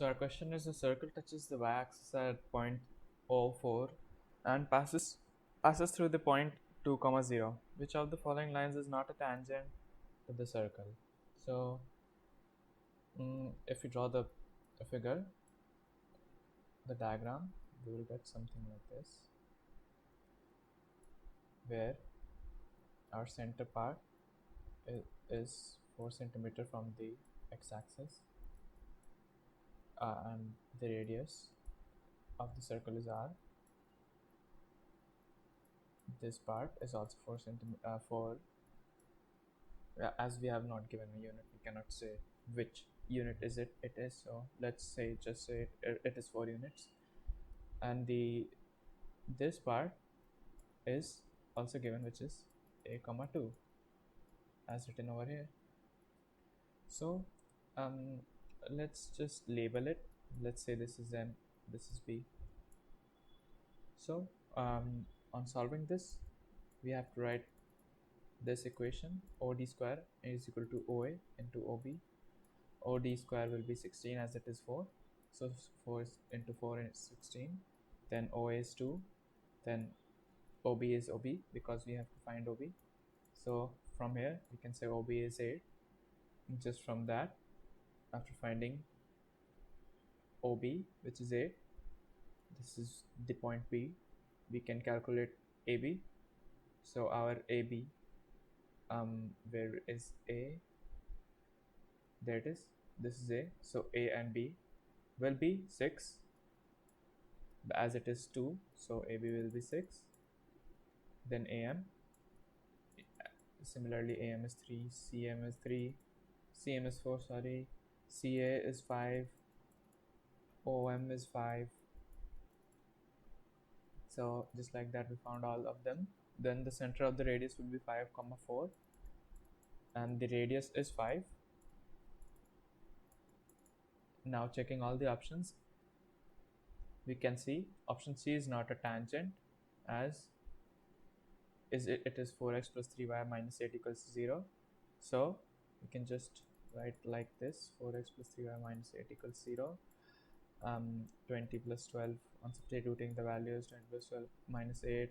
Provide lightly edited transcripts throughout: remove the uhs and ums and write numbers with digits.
So our question is: the circle touches the y-axis at point 0, 04 and passes through the point 2, 0. Which of the following lines is not a tangent to the circle? So if we draw the figure, the diagram, we will get something like this, where our center part is 4 centimeter from the x-axis, and the radius of the circle is r. This part is also 4 centimeter. As we have not given a unit, we cannot say which unit is it is. So let's say, just say it is 4 units, and this part is also given, which is a comma 2 as written over here. So let's just label it. Let's say this is M, this is B. So on solving this, we have to write this equation: OD square is equal to OA into OB. OD square will be 16 as it is 4. So 4 into 4 is 16. Then OA is 2. Then OB is OB because we have to find OB. So from here we can say OB is 8. Just from that, after finding OB, which is 8, this is the point B, we can calculate AB. So our AB, where is A? There it is. This is A. So A and B will be 6, as it is 2. So AB will be 6. Then AM. Similarly, AM is 3. CM is 3. CM is 4. Sorry. CA is 5. OM is 5. So just like that, we found all of them. Then the center of the radius will be 5, 4, and the radius is 5. Now checking all the options, we can see option C is not a tangent, as it is 4x plus 3y minus 8 equals 0. So we can just write like this: 4x plus 3y minus 8 equals 0. 20 plus 12, on substituting the values, 20 plus 12 minus 8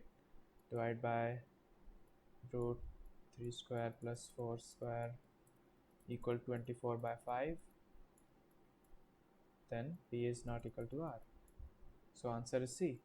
divided by root 3 square plus 4 square equal 24 by 5. Then P is not equal to R. So answer is C.